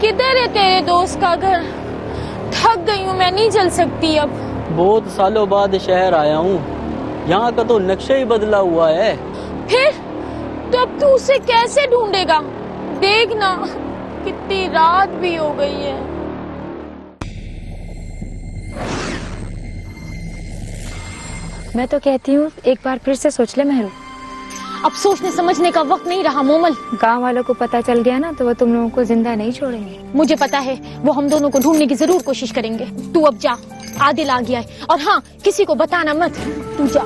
किधर है तेरे दोस्त का घर? थक गई हूँ, मैं नहीं चल सकती अब। बहुत सालों बाद शहर आया हूँ, यहाँ का तो नक्शा ही बदला हुआ है। फिर तो अब तू उसे कैसे ढूंढेगा? देखना कितनी रात भी हो गई है। मैं तो कहती हूँ एक बार फिर से सोच ले मेहरू। अब सोचने समझने का वक्त नहीं रहा मोमल। गांव वालों को पता चल गया ना तो वो तुम लोगों को जिंदा नहीं छोड़ेंगे। मुझे पता है वो हम दोनों को ढूंढने की जरूर कोशिश करेंगे। तू अब जा, आदिल आ गया है। और हाँ, किसी को बताना मत, तू जा।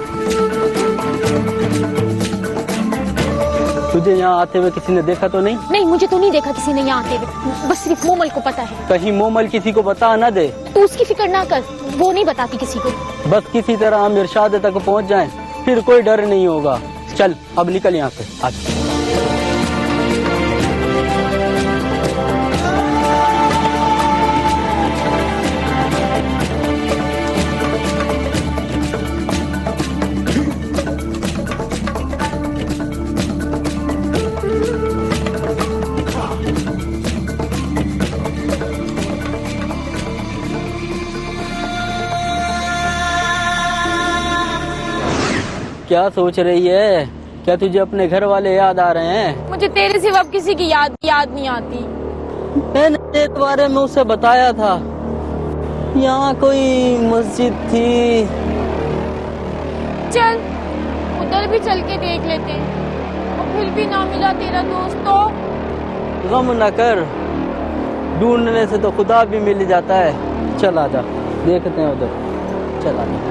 तुझे यहाँ आते हुए किसी ने देखा तो नहीं? नहीं, मुझे तो नहीं देखा किसी ने यहाँ आते हुए, बस सिर्फ मोमल को पता है। कहीं मोमल किसी को बता ना दे। तू उसकी फिक्र ना कर, वो नहीं बताती किसी को। बस किसी तरह हम इरशाद तक पहुँच जाएं, फिर कोई डर नहीं होगा। चल अब निकल यहाँ से, आज। क्या सोच रही है? क्या तुझे अपने घर वाले याद आ रहे हैं? मुझे तेरे सिवा अब किसी की याद नहीं आती। मैंने तेरे बारे में उसे बताया था, यहाँ कोई मस्जिद थी। चल उधर भी चल के देख लेते हैं। और फिर भी ना मिला तेरा दोस्त तो? गम न कर, ढूंढने से तो खुदा भी मिल जाता है। चल आजा, देखते हैं उधर। चल आजा।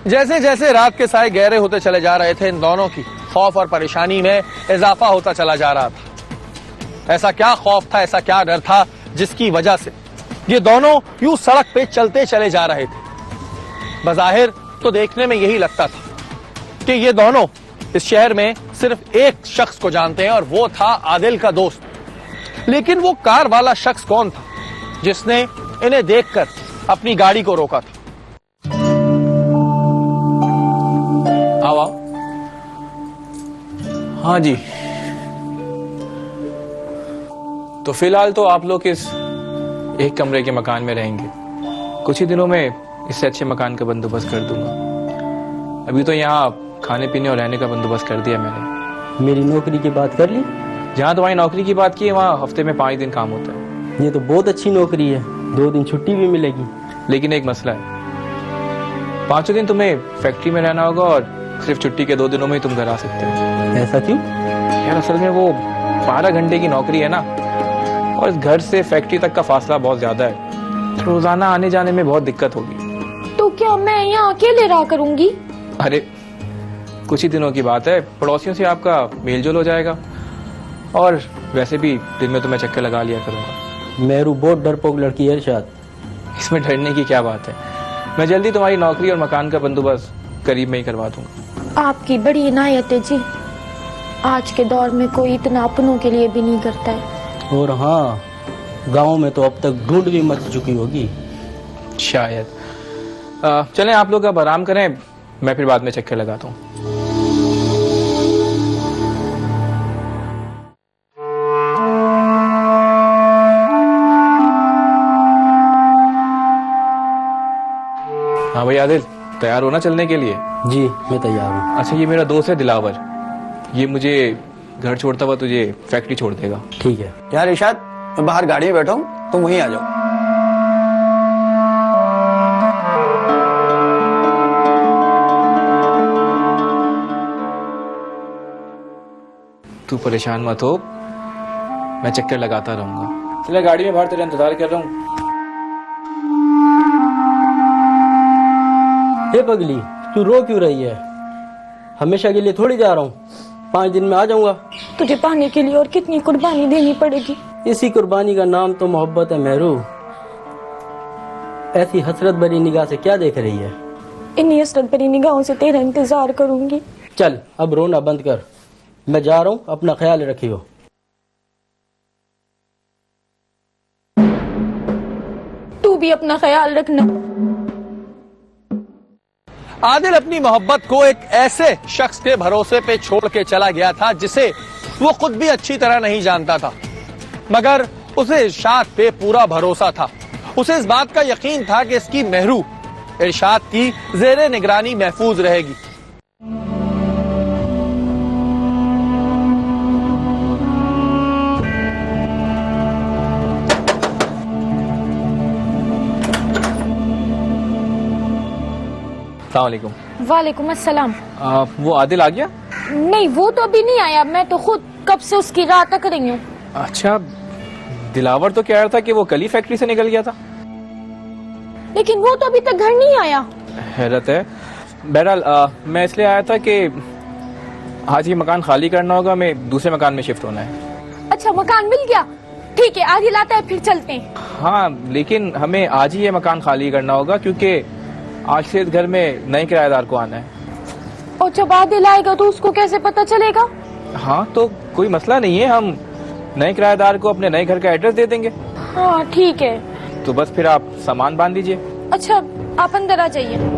जैसे जैसे रात के साए गहरे होते चले जा रहे थे, इन दोनों की खौफ और परेशानी में इजाफा होता चला जा रहा था। ऐसा क्या खौफ था, ऐसा क्या डर था जिसकी वजह से ये दोनों यूं सड़क पे चलते चले जा रहे थे? बज़ाहिर तो देखने में यही लगता था कि ये दोनों इस शहर में सिर्फ एक शख्स को जानते हैं और वो था आदिल का दोस्त। लेकिन वो कार वाला शख्स कौन था जिसने इन्हें देखकर अपनी गाड़ी को रोका था? आओ। हाँ जी, तो फिलहाल तो आप लोग इस एक कमरे के मकान में रहेंगे। कुछ ही दिनों में इससे अच्छे मकान का बंदोबस्त कर दूंगा। अभी तो यहाँ खाने पीने और रहने का बंदोबस्त कर दिया मैंने। मेरी नौकरी की बात कर ली? जहाँ तुम्हारी नौकरी की बात की है वहाँ हफ्ते में 5 दिन काम होता है। ये तो बहुत अच्छी नौकरी है, 2 दिन छुट्टी भी मिलेगी। लेकिन एक मसला है, 5 दिन तुम्हें फैक्ट्री में रहना होगा और सिर्फ छुट्टी के 2 दिनों में ही तुम घर आ सकते हो। ऐसा क्यों? यार असल में वो 12 घंटे की नौकरी है ना, और इस घर से फैक्ट्री तक का फासला बहुत ज्यादा है, तो रोजाना आने जाने में बहुत दिक्कत होगी। तो क्या मैं यहाँ अकेले रहा करूंगी? अरे कुछ ही दिनों की बात है, पड़ोसियों से आपका मेल जोल हो जाएगा, और वैसे भी दिन में तो मैं चक्कर लगा लिया करूंगा। मेरू बहुत डरपोक लड़की है इरशाद। इसमें डरने की क्या बात है, मैं जल्दी तुम्हारी नौकरी और मकान का बंदोबस्त करीब में ही करवा दूंगा। आपकी बड़ी इनायत है जी। आज के दौर में कोई इतना अपनों के लिए भी नहीं करता है। और हाँ, गांव में तो अब तक ढूंढ भी मच चुकी होगी शायद। चलें आप लोग अब आराम करें, मैं फिर बाद में चक्कर लगाता हूँ। हाँ भाई आदिल, तैयार हो ना चलने के लिए? जी मैं तैयार हूँ। अच्छा, ये मेरा दोस्त है दिलावर, ये मुझे घर छोड़ता हुआ तुझे फैक्ट्री छोड़ देगा। ठीक है। यार इरशाद, मैं बाहर गाड़ी में बैठा हूँ, तुम वहीं आ जाओ। तू परेशान मत हो, मैं चक्कर लगाता रहूंगा। चले गाड़ी में बाहर तेरा इंतजार कर रहा हूँ। हे पगली, तू रो क्यों रही है? हमेशा के लिए थोड़ी जा रहा हूँ, 5 दिन में आ जाऊंगा। तुझे पाने के लिए और कितनी कुर्बानी देनी पड़ेगी? इसी कुर्बानी का नाम तो मोहब्बत है मेहरू। ऐसी हसरत भरी निगाह से क्या देख रही है? इन्हीं हसरत भरी निगाहों से तेरा इंतजार करूंगी। चल अब रोना बंद कर, मैं जा रहा हूँ, अपना ख्याल रखियो। भी अपना ख्याल रखना। आदिल अपनी मोहब्बत को एक ऐसे शख्स के भरोसे पे छोड़ के चला गया था जिसे वो खुद भी अच्छी तरह नहीं जानता था, मगर उसे इरशाद पे पूरा भरोसा था। उसे इस बात का यकीन था कि इसकी मेहरू इरशाद की जेरे निगरानी महफूज रहेगी। अस्सलाम वालेकुम। वालेकुम अस्सलाम। वो आदिल आ गया? नहीं, वो तो अभी नहीं आया। मैं तो खुद कब से उसकी राह तक रही हूँ। अच्छा, दिलावर तो कह रहा था कि वो कल ही फैक्ट्री से निकल गया था। लेकिन वो तो अभी तक घर नहीं आया। हैरत है। बहरहाल मैं इसलिए आया था कि आज ही मकान खाली करना होगा, मैं दूसरे मकान में शिफ्ट होना है। अच्छा, मकान मिल गया? ठीक है, आदिल आता है फिर चलते हैं। हाँ, लेकिन हमें आज ही ये मकान खाली करना होगा क्योंकि आज से इस घर में नए किराएदार को आना है। और जब आदिल आएगा तो उसको कैसे पता चलेगा? हाँ, तो कोई मसला नहीं है, हम नए किराएदार को अपने नए घर का एड्रेस दे देंगे। हाँ ठीक है। तो बस फिर आप सामान बांध दीजिए। अच्छा, आप अंदर आ जाइए।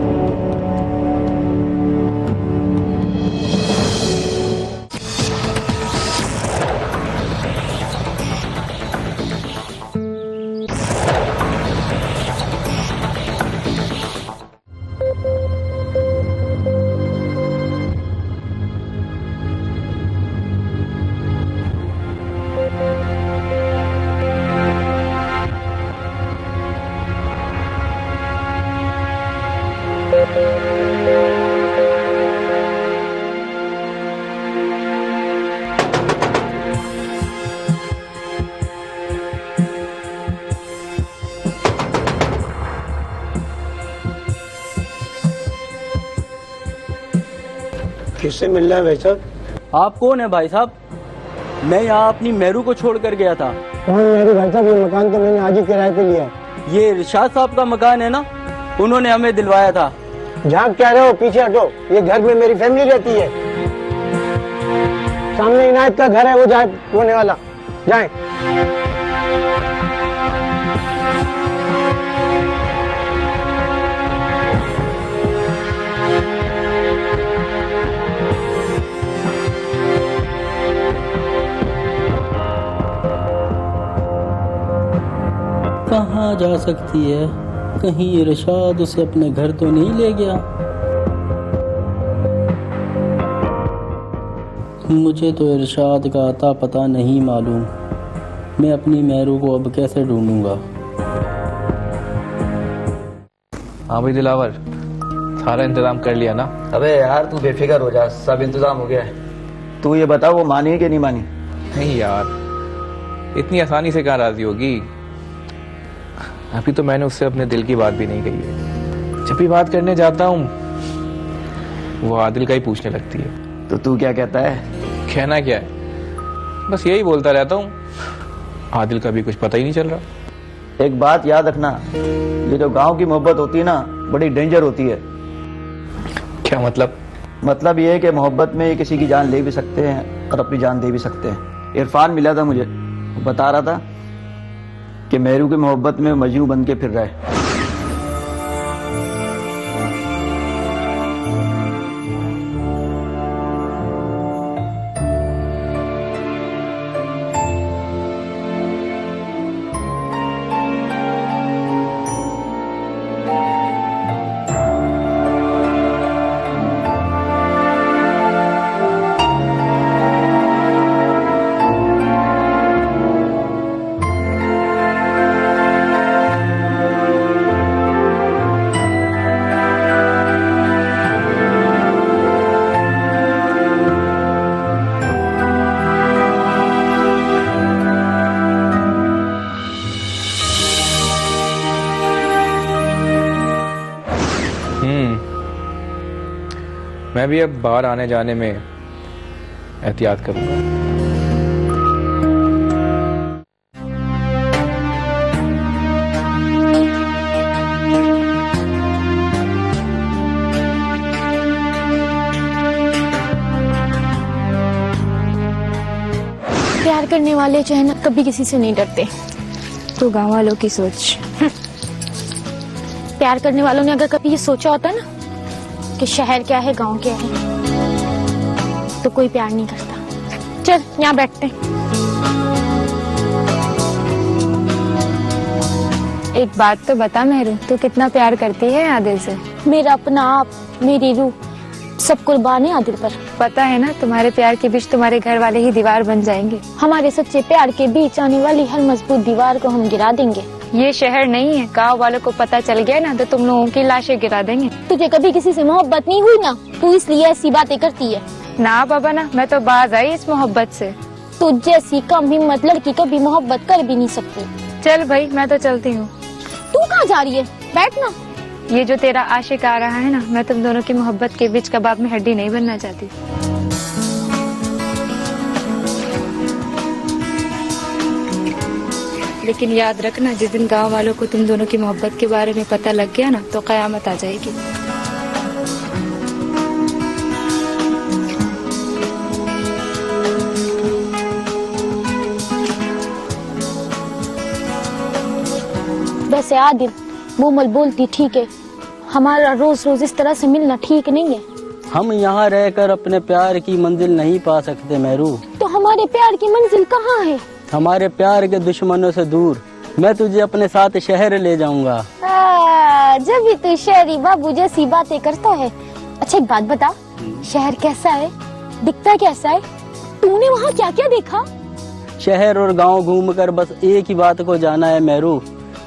किससे मिलना है भाई साहब? आप कौन है भाई साहब? मैं यहाँ अपनी मेहरू को छोड़ कर गया था। कौन मेरे भाई साहब? ये मकान तो मैंने आज ही किराए पे लिया है। ये इरशाद साहब का मकान है ना, उन्होंने हमें दिलवाया था। जहाँ क्या रहे हो, पीछे हटो। ये घर में मेरी फैमिली रहती है। सामने इनायत का घर है, वो जाए होने वाला, जाए। कहाँ जा सकती है? कहीं इरशाद उसे अपने घर तो नहीं ले गया? मुझे तो इरशाद का अता पता नहीं मालूम। मैं अपनी मेहरू को अब कैसे ढूंढूंगा? हाँ भाई दिलावर, सारा इंतजाम कर लिया ना? अबे यार तू बेफिक्र हो जा, सब इंतजाम हो गया है। तू ये बता वो मानी कि नहीं मानी? नहीं यार, इतनी आसानी से कहाँ राजी होगी। अभी तो मैंने उससे अपने दिल की बात भी नहीं कही है। जब भी बात करने जाता हूँ वो आदिल का ही पूछने लगती है। तो तू क्या कहता है? कहना क्या है, बस यही बोलता रहता हूँ। आदिल का भी कुछ पता ही नहीं चल रहा। एक बात याद रखना, ये जो गांव की मोहब्बत होती है ना, बड़ी डेंजर होती है। क्या मतलब? मतलब ये है कि मोहब्बत में ये किसी की जान ले भी सकते हैं और अपनी जान दे भी सकते हैं। इरफान मिला था मुझे, बता रहा था कि मेहरू की मोहब्बत में मजनू बन के फिर रहा है। मैं भी अब बाहर आने जाने में एहतियात करूंगा। प्यार करने वाले जो है ना, कभी किसी से नहीं डरते। तो गाँव वालों की सोच। प्यार करने वालों ने अगर कभी ये सोचा होता ना कि शहर क्या है गांव क्या है, तो कोई प्यार नहीं करता। चल यहाँ बैठते हैं। एक बात तो बता मेरू, तू कितना प्यार करती है आदिल से? मेरा अपना आप, मेरी रूह, सब कुर्बान है आदिल पर। पता है ना, तुम्हारे प्यार के बीच तुम्हारे घर वाले ही दीवार बन जाएंगे। हमारे सच्चे प्यार के बीच आने वाली हर मजबूत दीवार को हम गिरा देंगे। ये शहर नहीं है, गांव वालों को पता चल गया ना तो तुम लोगों की लाशें गिरा देंगे। तुझे कभी किसी से मोहब्बत नहीं हुई ना, तू इसलिए ऐसी बातें करती है। ना बाबा ना, मैं तो बाज आई इस मोहब्बत से। तू जैसी कम हिम्मत लड़की कभी मोहब्बत कर भी नहीं सकती। चल भाई, मैं तो चलती हूँ। तू कहाँ जा रही है? बैठ ना। ये जो तेरा आशिक आ रहा है ना, मैं तुम दोनों की मोहब्बत के बीच कबाब में हड्डी नहीं बनना चाहती। लेकिन याद रखना, जिस दिन गांव वालों को तुम दोनों की मोहब्बत के बारे में पता लग गया ना, तो कयामत आ जाएगी। वैसे आदिल, मोमल बोलती ठीक है, हमारा रोज रोज इस तरह से मिलना ठीक नहीं है। हम यहाँ रहकर अपने प्यार की मंजिल नहीं पा सकते मेरू। तो हमारे प्यार की मंजिल कहाँ है? हमारे प्यार के दुश्मनों से दूर। मैं तुझे अपने साथ शहर ले जाऊंगा। जब भी तू शहरी बाबू जैसी बातें करता है। अच्छा एक बात बता, शहर कैसा है, दिखता कैसा है? तूने वहाँ क्या क्या देखा? शहर और गांव घूमकर बस एक ही बात को जाना है मेरू,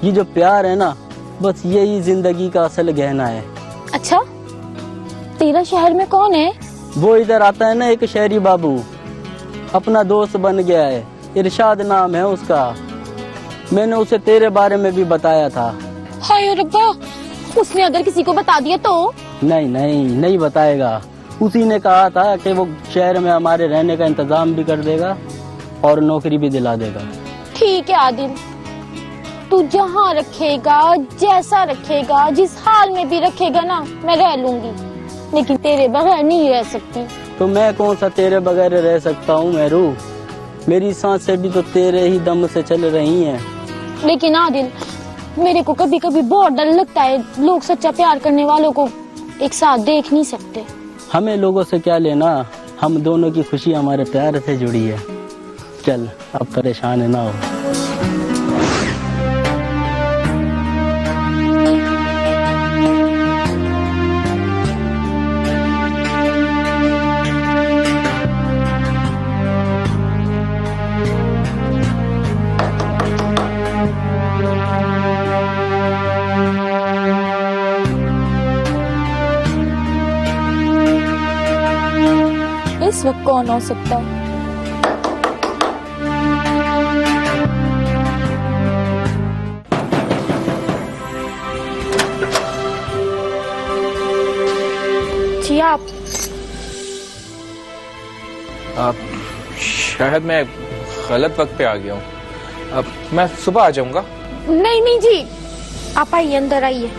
ये जो प्यार है ना, बस यही जिंदगी का असल गहना है। अच्छा, तेरा शहर में कौन है? वो इधर आता है ना, एक शहरी बाबू, अपना दोस्त बन गया है, इरशाद नाम है उसका। मैंने उसे तेरे बारे में भी बताया था। हाय रब्बा, उसने अगर किसी को बता दिया तो? नहीं नहीं नहीं बताएगा। उसी ने कहा था कि वो शहर में हमारे रहने का इंतजाम भी कर देगा और नौकरी भी दिला देगा। ठीक है आदिल, तू जहाँ रखेगा, जैसा रखेगा, जिस हाल में भी रखेगा ना, मैं रह लूंगी, लेकिन तेरे बगैर नहीं रह सकती। तो मैं कौन सा तेरे बगैर रह सकता हूँ मेरू? मेरी सांसें भी तो तेरे ही दम से चल रही हैं। लेकिन आदिल, मेरे को कभी कभी बहुत डर लगता है, लोग सच्चा प्यार करने वालों को एक साथ देख नहीं सकते। हमें लोगों से क्या लेना, हम दोनों की खुशी हमारे प्यार से जुड़ी है। चल अब परेशान ना हो। इस वक्त कौन हो सकता है? जी आप? शायद मैं गलत वक्त पे आ गया हूँ। अब मैं सुबह आ जाऊंगा। नहीं नहीं जी, आप आइए, अंदर आइए।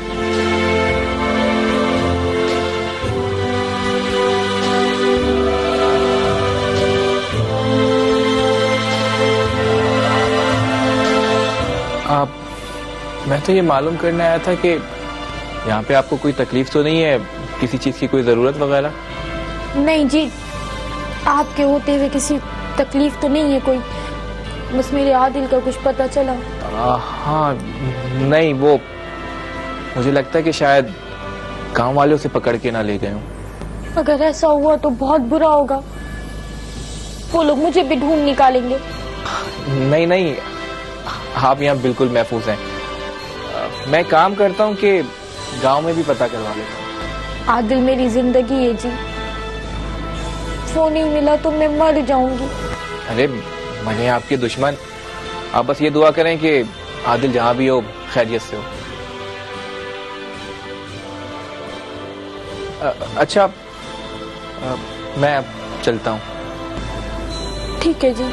मैं तो ये मालूम करने आया था कि यहाँ पे आपको कोई तकलीफ तो नहीं है, किसी चीज की कोई जरूरत वगैरह? नहीं जी, आपके होते हुए किसी तकलीफ तो नहीं है कोई, बस मेरे आदिल का कुछ पता चला। हाँ, नहीं, वो मुझे लगता है कि शायद गांव वालों से पकड़ के ना ले गए हों। अगर ऐसा हुआ तो बहुत बुरा होगा, वो लोग मुझे भी ढूंढ निकालेंगे। नहीं नहीं, आप यहाँ बिल्कुल महफूज हैं। मैं काम करता हूँ कि गांव में भी पता करवा लेता हूँ। आदिल मेरी जिंदगी है जी, फोन नहीं मिला तो मैं मर जाऊंगी। अरे मैंने आपके दुश्मन, आप बस ये दुआ करें कि आदिल जहाँ भी हो खैरियत से हो। अच्छा, मैं अब चलता हूँ। ठीक है जी।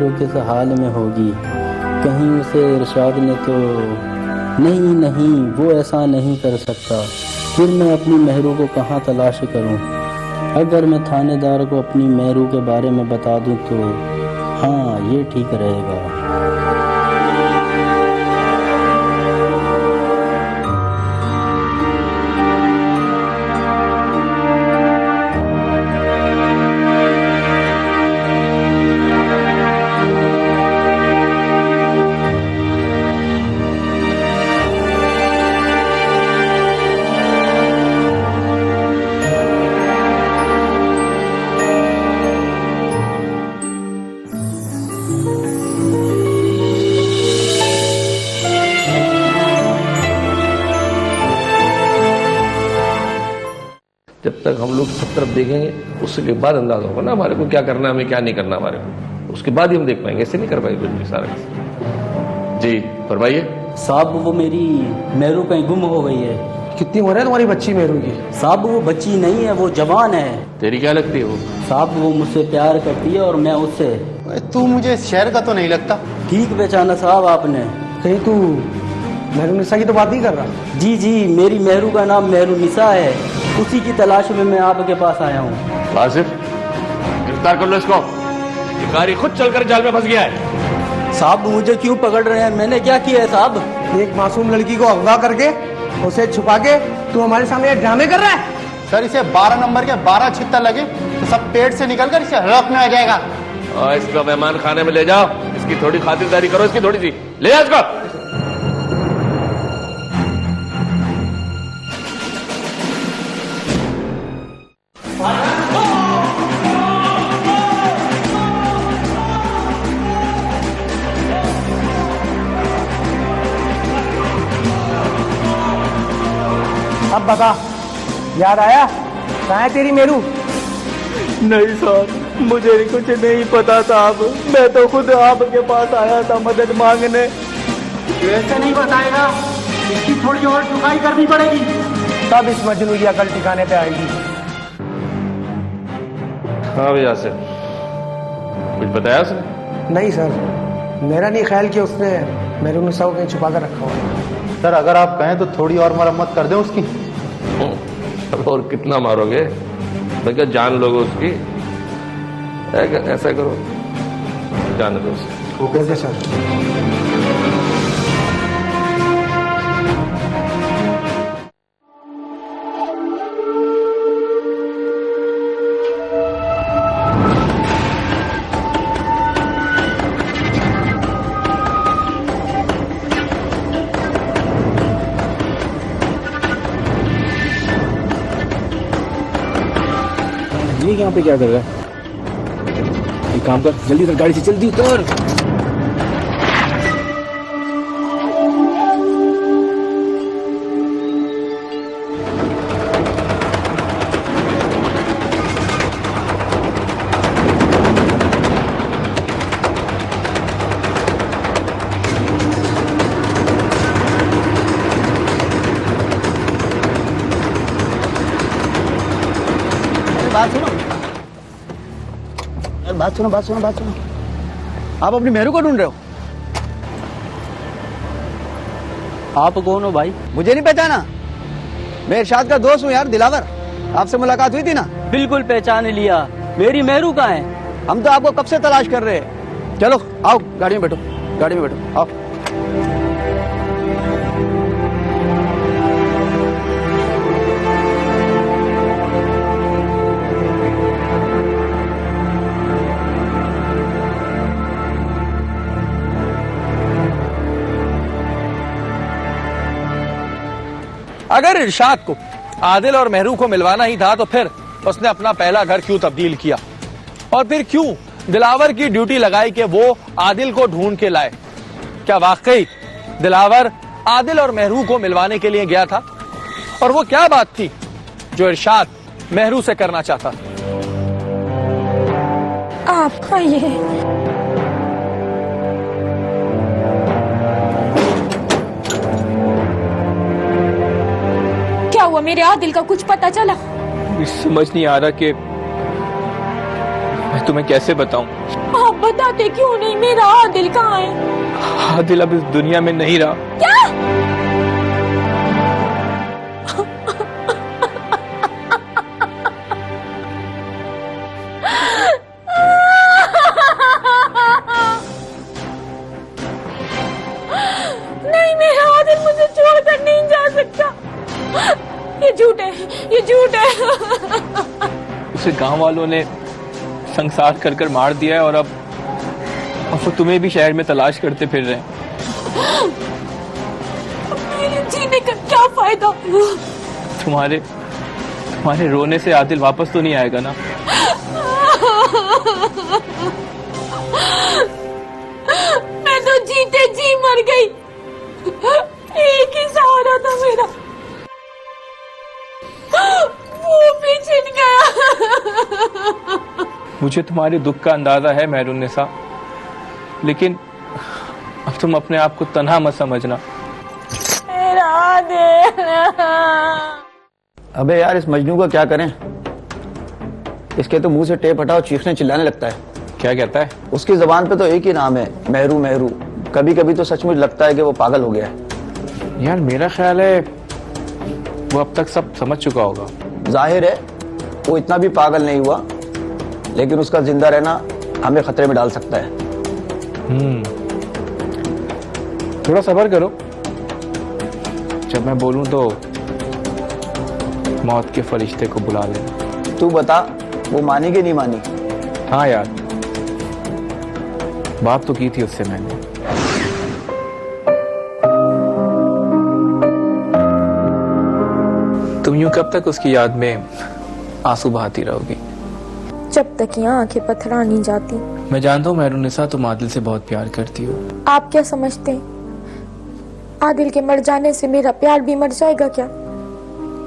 महरू किस हाल में होगी, कहीं उसे इरशाद ने तो नहीं नहीं वो ऐसा नहीं कर सकता, फिर मैं अपनी महरू को कहाँ तलाश करूं। अगर मैं थानेदार को अपनी महरू के बारे में बता दूं तो हाँ ये ठीक रहेगा। जब तक हम लोग सब तरफ देखेंगे उसके बाद अंदाजा होगा ना हमारे को क्या करना है, हमें क्या नहीं करना हमारे को, उसके बाद ही हम देख पाएंगे। ऐसे नहीं कर पाएंगे कुछ भी सारा। जी फरमाइए साहब वो मेरी महरू कहीं गुम हो गई है। कितनी उम्र है तुम्हारी बच्ची मेरू की? साहब वो बच्ची नहीं है, वो जवान है। तेरी क्या लगती है वो? साहब वो मुझसे प्यार करती है और मैं उससे। तू मुझे इस शहर का तो नहीं लगता। ठीक पहचाना साहब आपने। कहीं तू मेहरू निशा की तो बात नहीं कर रहा? जी जी मेरी महरू का नाम महरू निशा है, उसी की तलाश में मैं आपके पास आया हूँ। आसिफ गिरफ्तार कर लो इसको, शिकारी खुद चलकर जाल में फंस गया है। साहब मुझे क्यों पकड़ रहे हैं, मैंने क्या किया है साहब? एक मासूम लड़की को अगवा करके उसे छुपा के तू हमारे सामने ये ड्रामे कर रहा है? सर इसे 12 नंबर के 12 छित्तर लगे तो सब पेट से निकलकर इसे हड़प में आ जाएगा। और इसको मेहमान खाने में ले जाओ, इसकी थोड़ी खातिरदारी करो, इसकी थोड़ी सी ले जाओ इसको। अब बता, याद आया कहाँ है तेरी मेरू? नहीं सर मुझे कुछ नहीं पता साहब, मैं तो खुद आपके पास आया था मदद मांगने। ऐसे नहीं बताएगा, इसकी थोड़ी और चुकाई करनी पड़ेगी, तब इस मजनू की अकल ठिकाने पे आएगी। हाँ भैया से कुछ बताया उसने? नहीं सर, मेरा नहीं ख्याल कि उसने मेरू निशा को कहीं छुपा कर रखा हुआ। सर अगर आप कहें तो थोड़ी और मरम्मत कर दें उसकी। और कितना मारोगे भैया, जान लोगे उसकी? ऐसा करो जाने दो उसे। Okay sir. ये यहाँ पे क्या कर रहा है? एक काम कर, जल्दी उतर, गाड़ी से जल्दी उतर। बात सुनो, बात सुनो, बात सुनो। आप अपनी मेहरू को ढूंढ रहे हो? आप कौन हो भाई? मुझे नहीं पहचाना? मैं इरशाद का दोस्त हूँ यार, दिलावर। आपसे मुलाकात हुई थी ना? बिल्कुल पहचान लिया। मेरी महरू कहाँ है? हम तो आपको कब से तलाश कर रहे हैं। चलो आओ, गाड़ी में बैठो, गाड़ी में बैठो, आओ। अगर इरशाद को आदिल और महरू को मिलवाना ही था तो फिर उसने अपना पहला घर क्यों तब्दील किया, और फिर क्यों दिलावर की ड्यूटी लगाई कि वो आदिल को ढूंढ के लाए? क्या वाकई दिलावर आदिल और महरू को मिलवाने के लिए गया था? और वो क्या बात थी जो इरशाद महरू से करना चाहता? आपका ये क्या हुआ? मेरे आदिल का कुछ पता चला? समझ नहीं आ रहा कि मैं तुम्हें कैसे बताऊं। आप बताते क्यों नहीं मेरा आदिल कहाँ है? आदिल अब इस दुनिया में नहीं रहा। क्या? नहीं, मेरा आदिल मुझे छोड़कर नहीं जा सकता। ये झूठ है, ये झूठ है। उसे गांव वालों ने संसार कर कर मार दिया है और अब वो तुम्हें भी शहर में तलाश करते फिर रहे हैं। मेरे जीने का क्या फायदा? तुम्हारे रोने से आदिल वापस तो नहीं आएगा ना? मैं तो जीते जी मर गई। एक ही सहारा था मेरा, वो भी छिन गया। मुझे तुम्हारे दुख का अंदाजा है मेहरुन्निसा, लेकिन अब तुम अपने आप को तन्हा मत समझना। मेरा आदिल। अबे यार, इस मजनू का क्या करें? इसके तो मुंह से टेप हटाओ चीखने चिल्लाने लगता है। क्या कहता है? उसकी जबान पे तो एक ही नाम है, मेहरू मेहरू। कभी कभी तो सचमुच लगता है कि वो पागल हो गया है। यार मेरा ख्याल है वो अब तक सब समझ चुका होगा। जाहिर है वो इतना भी पागल नहीं हुआ, लेकिन उसका जिंदा रहना हमें खतरे में डाल सकता है। थोड़ा सब्र करो, जब मैं बोलूं तो मौत के फरिश्ते को बुला लेना। तू बता, वो मानी कि नहीं मानी? हाँ यार, बात तो की थी उससे मैंने। तुम यूं कब तक उसकी याद में आंसू बहाती रहोगी? जब तक यहाँ आंखें पथरा नहीं जाती। मैं जानता हूँ मेहरुन्निसा, तुम आदिल से बहुत प्यार करती हो। आप क्या समझते हैं, आदिल के मर जाने से मेरा प्यार भी मर जाएगा क्या?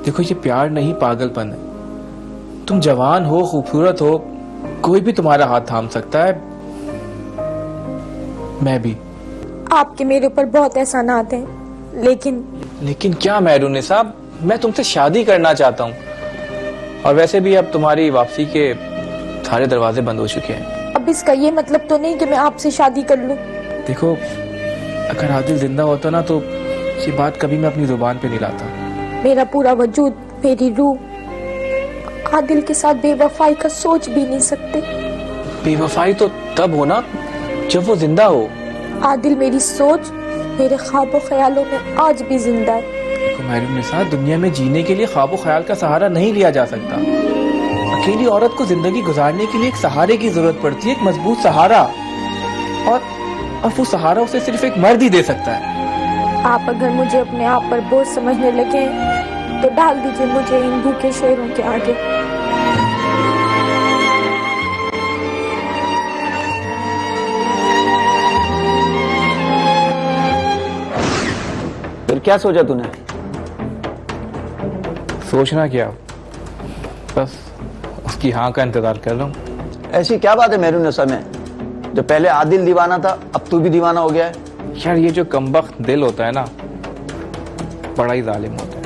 देखो, ये प्यार नहीं पागलपन है। तुम जवान हो, खूबसूरत हो, कोई भी तुम्हारा हाथ थाम सकता है। मैं भी। आपके मेरे ऊपर बहुत एहसानात हैं, लेकिन क्या मेहरुन्निसा, मैं तुमसे शादी करना चाहता हूँ, और वैसे भी अब तुम्हारी वापसी के सारे दरवाजे बंद हो चुके हैं। अब इसका ये मतलब तो नहीं कि मैं आपसे शादी कर लूं। देखो, अगर आदिल जिंदा होता ना तो ये बात कभी मैं अपनी जुबान पे नहीं लाता। मेरा पूरा वजूद, मेरी रूह आदिल के साथ बेवफाई का सोच भी नहीं सकते। बेवफाई तो तब हो ना जब वो जिंदा हो। आदिल मेरी सोच, मेरे ख्वाबों ख्यालों में आज भी जिंदा है। मेहरुन्निसा, दुनिया में जीने के लिए ख्वाबो ख्याल का सहारा नहीं लिया जा सकता। अकेली औरत को जिंदगी गुजारने के लिए एक सहारे की जरूरत पड़ती है, एक मजबूत सहारा, और वो सहारा उसे सिर्फ एक मर्द ही दे सकता है। आप अगर मुझे अपने आप पर बोझ समझने लगे तो डाल दीजिए मुझे इन भूखे शेरों के आगे। फिर क्या सोचा तूने? सोचना क्या, बस उसकी हाँ का इंतजार कर रहा हूँ। ऐसी क्या बात है मेहरुन्निसा में, जो पहले आदिल दीवाना था अब तू भी दीवाना हो गया है? यार ये जो कमबख्त दिल होता है ना, बड़ा ही जालिम होता है।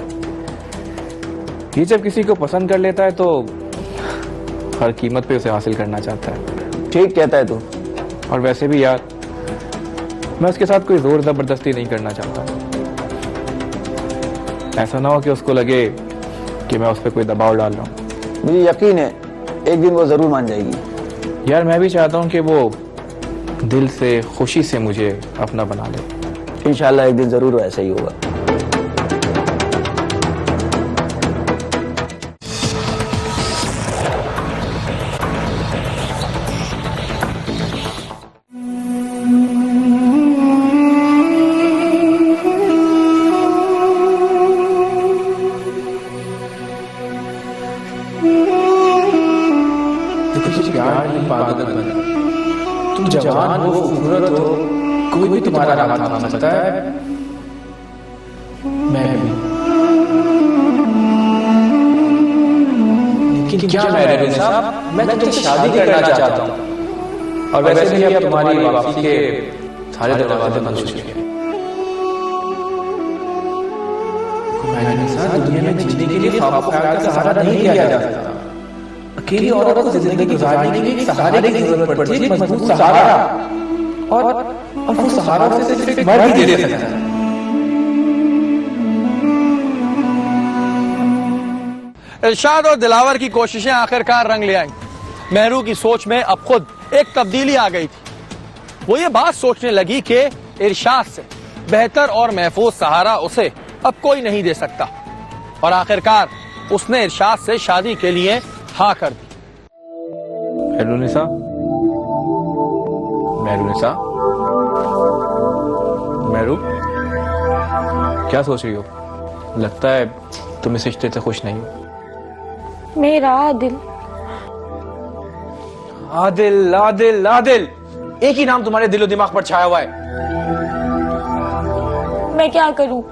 ये जब किसी को पसंद कर लेता है तो हर कीमत पे उसे हासिल करना चाहता है। ठीक कहता है तू। और वैसे भी यार, मैं उसके साथ कोई जोर जबरदस्ती नहीं करना चाहता। ऐसा ना हो कि उसको लगे कि मैं उस पर कोई दबाव डाल रहा हूँ। मुझे यकीन है एक दिन वो जरूर मान जाएगी। यार मैं भी चाहता हूँ कि वो दिल से, खुशी से मुझे अपना बना ले। इंशाल्लाह एक दिन जरूर ऐसा ही होगा। तुम जवान हो, खूबसूरत हो, कोई भी तुम्हारा हाथ थाम सकता है। मैं भी। लेकिन क्या मेहरुन्निसा, मैं तुमसे शादी करना चाहता हूँ, और वैसे भी अब तुम्हारी वापसी के सारे दरवाजे बंद हो चुके हैं। मेहरुन्निसा, दुनिया में जीने के लिए ख्वाब ख्याल का सहारा नहीं लिया जा सकता। अकेली औरत को जिंदगी गुजारने के लिए सहारे की जरूरत पड़ती है, मजबूत सहारा, और वो सहारा उसे सिर्फ एक मर्द ही दे सकता है। इरशाद और दिलावर की कोशिशें आखिरकार रंग ले आई। मेहरू की सोच में अब खुद एक तब्दीली आ गई थी। वो ये बात सोचने लगी कि इरशाद से बेहतर और महफूज सहारा उसे अब कोई नहीं दे सकता, और आखिरकार उसने इरशाद से शादी के लिए हाँ कर दी। मेहरुनिसा, मेहरुनिसा, मेहरू, क्या सोच रही हो? लगता है तुम इस रिश्ते से खुश नहीं हो। मेरा आदिल। आदिल, आदिल, आदिल, एक ही नाम तुम्हारे दिलो दिमाग पर छाया हुआ है। मैं क्या करूं?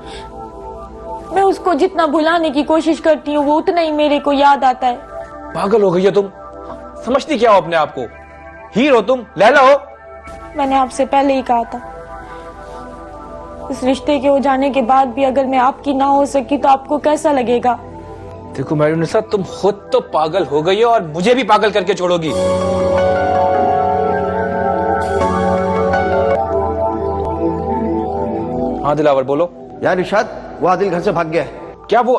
मैं उसको जितना भुलाने की कोशिश करती हूँ वो उतना ही मेरे को याद आता है। पागल हो गई हो तुम? समझती क्या हो अपने आप को? हीर हो तुम, लैला हो? मैंने आपसे पहले ही कहा था, इस रिश्ते के हो जाने के बाद भी अगर मैं आपकी ना हो सकी तो आपको कैसा लगेगा? देखो मेहरुनिसा, तुम खुद तो पागल हो गई हो और मुझे भी पागल करके छोड़ोगी। हाँ दिलावर, बोलो। यार इरशाद, वो आदिल घर से भाग गया है। क्या वो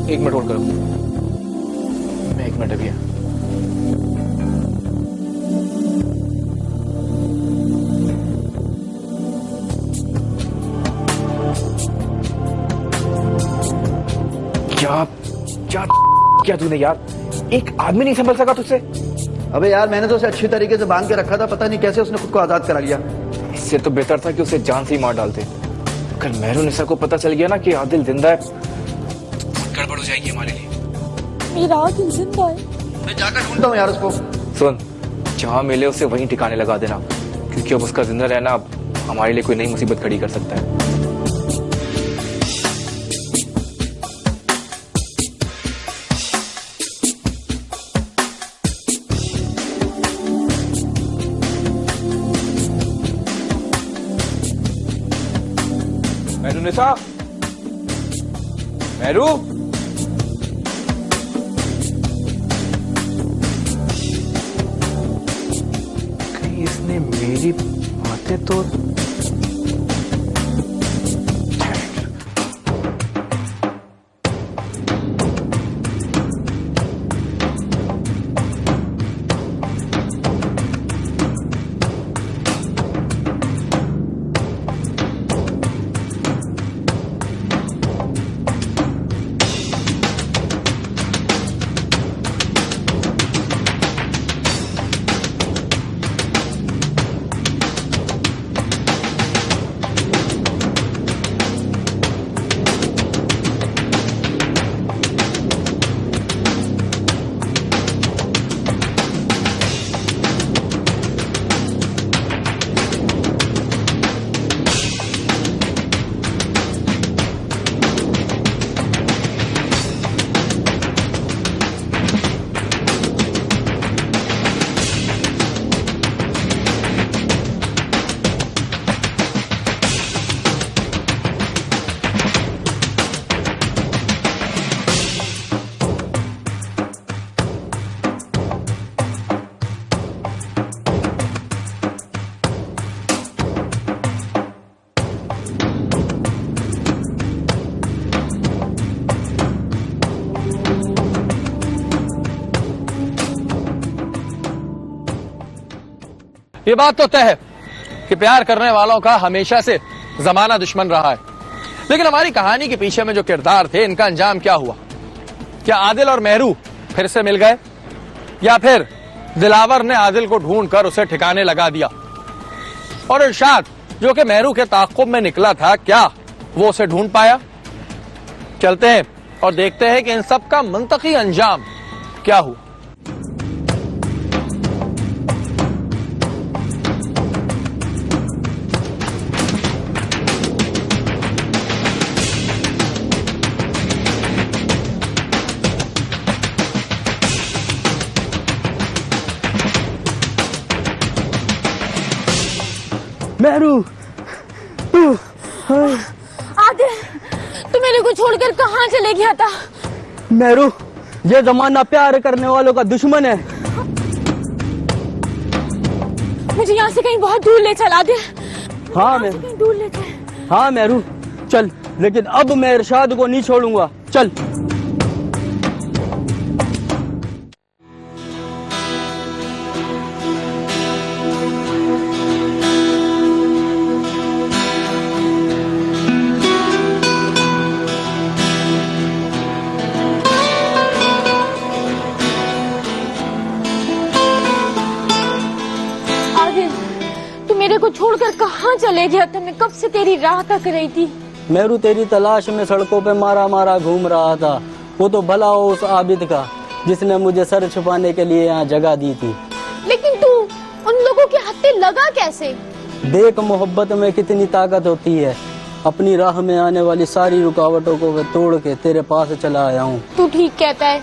एक मिनट होल्ड करो, मैं 1 मिनट अभी है। क्या तूने यार, एक आदमी नहीं संभल सका तुझसे? अबे यार, मैंने तो उसे अच्छी तरीके से बांध के रखा था, पता नहीं कैसे उसने खुद को आजाद करा लिया। इससे तो बेहतर था कि उसे जान से ही मार डालते। अगर मेहरुनिसा को पता चल गया ना कि आदिल जिंदा है, गड़बड़ हो जाएगी हमारे लिए। मेरा आदिल जिंदा है। मैं जाकर ढूंढता हूँ यार उसको। सुन, जहां मिले उसे वहीं ठिकाने लगा देना, क्योंकि अब उसका जिंदा रहना हमारे लिए कोई नई मुसीबत खड़ी कर सकता है। मेहरुनिसा, मेहरू, कहीं इसने मेरी बातें तो ये बात तो तय है कि प्यार करने वालों का हमेशा से जमाना दुश्मन रहा है, लेकिन हमारी कहानी के पीछे में जो किरदार थे, इनका अंजाम क्या हुआ? क्या आदिल और मेहरू फिर से मिल गए, या फिर दिलावर ने आदिल को ढूंढकर उसे ठिकाने लगा दिया? और इरशाद, जो कि मेहरू के ताक़ुब में निकला था, क्या वो उसे ढूंढ पाया? चलते हैं और देखते हैं कि इन सब का मंतकी अंजाम क्या हुआ। मेहरू, आदिल, तू मेरे को छोड़कर कहाँ चले गया था? मेहरू, ये जमाना प्यार करने वालों का दुश्मन है। मुझे यहाँ से कहीं बहुत दूर ले चला दे। हाँ यहाँ से कहीं दूर ले चल। हाँ मेहरू, चल, लेकिन अब मैं इरशाद को नहीं छोड़ूंगा। चल। आदिल, तू मेरे को छोड़कर कहाँ चले गया था? मैं कब से तेरी राह तक रही थी। मेरू तेरी तलाश में सड़कों पे मारा मारा घूम रहा था। वो तो भला हो उस आबिद का जिसने मुझे सर छुपाने के लिए यहाँ जगह दी थी। लेकिन तू उन लोगों के हाथ पे लगा कैसे? देख मोहब्बत में कितनी ताकत होती है। अपनी राह में आने वाली सारी रुकावटों को मैं तोड़ के तेरे पास चला आया हूँ। तू ठीक कहता है।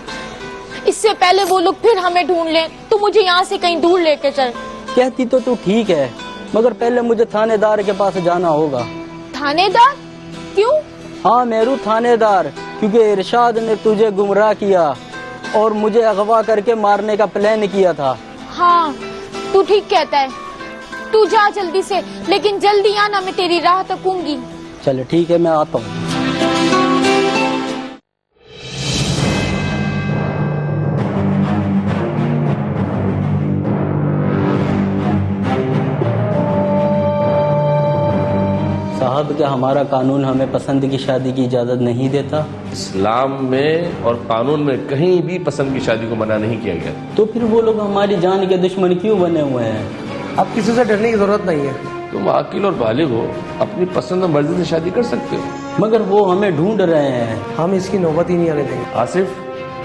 इससे पहले वो लोग फिर हमें ढूंढ लें, तू मुझे यहाँ से कहीं दूर लेके चल। कहती तो तू ठीक है, मगर पहले मुझे थानेदार के पास जाना होगा। थानेदार? क्यों? हाँ मेरू, थानेदार, क्योंकि इरशाद ने तुझे गुमराह किया और मुझे अगवा करके मारने का प्लान किया था। हाँ, तू ठीक कहता है। तू जा जल्दी से, लेकिन जल्दी आना, मैं तेरी राह तकूंगी। चल ठीक है, मैं आता हूँ। साहब, क्या हमारा कानून हमें पसंद की शादी की इजाजत नहीं देता? इस्लाम में और कानून में कहीं भी पसंद की शादी को मना नहीं किया गया। तो फिर वो लोग हमारी जान के दुश्मन क्यों बने हुए हैं? अब किसी से डरने की जरूरत नहीं है। तुम आकिल और बालिग हो, अपनी पसंद और मर्जी से शादी कर सकते हो। मगर वो हमें ढूंढ रहे हैं। हम इसकी नौबत ही नहीं आने देंगे। आसिफ,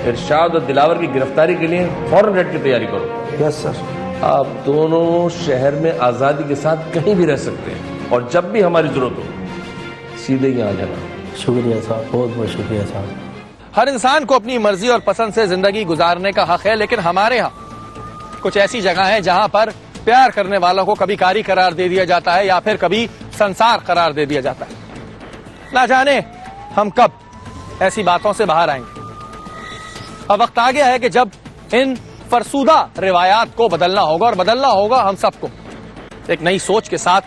इरशाद और दिलावर की गिरफ्तारी के लिए फौरन रेड की तैयारी करो। Yes sir. आप दोनों शहर में आजादी के साथ कहीं भी रह सकते हैं और जब भी हमारी जरूरत हो सीधे यहाँ आ जाना। शुक्रिया साहब, बहुत बहुत शुक्रिया साहब। हर इंसान को अपनी मर्जी और पसंद से जिंदगी गुजारने का हक है, लेकिन हमारे यहाँ कुछ ऐसी जगह है जहाँ पर प्यार करने वालों को कभी कारी करार दे दिया जाता है या फिर कभी संसार करार दे दिया जाता है। ना जाने हम कब ऐसी बातों से बाहर आएंगे। अब वक्त आ गया है कि जब इन फरसूदा रिवायात को बदलना होगा, और बदलना होगा हम सबको एक नई सोच के साथ,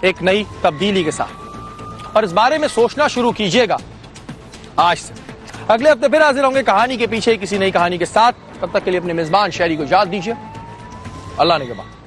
एक नई तब्दीली के साथ। और इस बारे में सोचना शुरू कीजिएगा आज से। अगले हफ्ते फिर हाजिर होंगे कहानी के पीछे किसी नई कहानी के साथ। तब तक के लिए अपने मेजबान शायरी को याद दीजिए। अल्लाह ने के बाद।